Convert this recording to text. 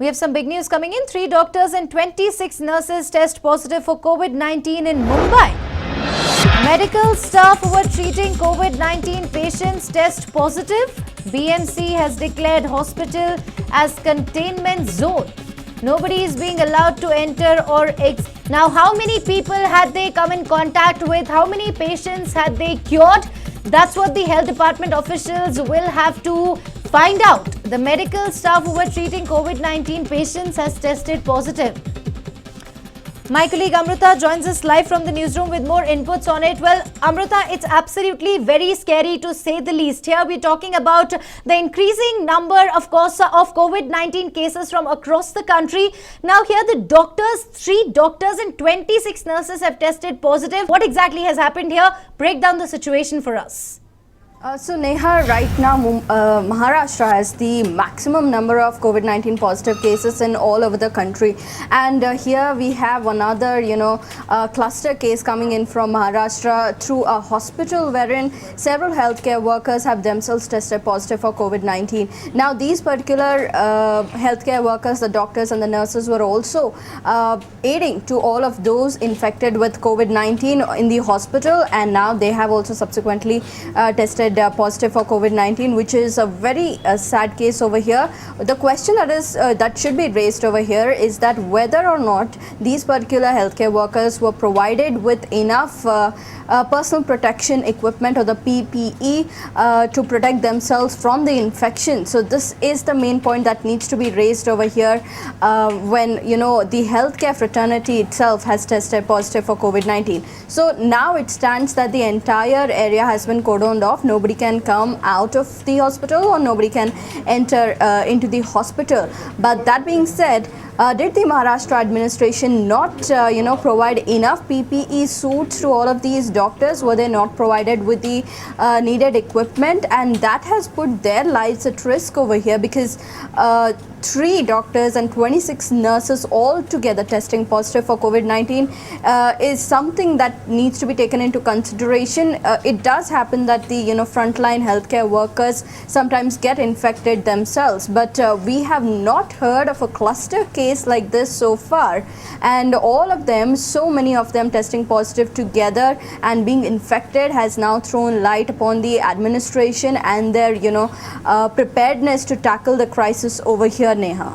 We have some big news coming in. 3 doctors and 26 nurses test positive for COVID-19 in Mumbai. Medical staff who were treating COVID-19 patients test positive. BMC has declared hospital as containment zone. Nobody is being allowed to enter or exit. Now, how many people had they come in contact with? How many patients had they cured? That's what the health department officials will have to find out. The medical staff who were treating COVID-19 patients has tested positive. My colleague Amrita joins us live from the newsroom with more inputs on it. Well, Amrita, it's absolutely very scary to say the least. Here we're talking about the increasing number, of course, of COVID-19 cases from across the country. Now here the doctors, 3 doctors and 26 nurses have tested positive. What exactly has happened here? Break down the situation for us. So Neha, right now Maharashtra has the maximum number of COVID-19 positive cases in all over the country, and here we have another cluster case coming in from Maharashtra through a hospital wherein several healthcare workers have themselves tested positive for COVID-19. Now these particular healthcare workers, the doctors and the nurses, were also aiding to all of those infected with COVID-19 in the hospital, and now they have also subsequently tested positive for COVID-19, which is a very sad case over here. The question that should be raised over here is that whether or not these particular healthcare workers were provided with enough personal protection equipment or the PPE to protect themselves from the infection. So this is the main point that needs to be raised over here when the healthcare fraternity itself has tested positive for COVID-19. So now it stands that the entire area has been cordoned off. Nobody can come out of the hospital or nobody can enter into the hospital. But that being said, did the Maharashtra administration not provide enough PPE suits to all of these doctors? Were they not provided with the needed equipment? And that has put their lives at risk over here, because 3 doctors and 26 nurses all together testing positive for COVID-19 is something that needs to be taken into consideration. It does happen that the frontline healthcare workers sometimes get infected themselves, but we have not heard of a cluster case like this so far, and all of them, so many of them testing positive together and being infected, has now thrown light upon the administration and their preparedness to tackle the crisis over here, Neha.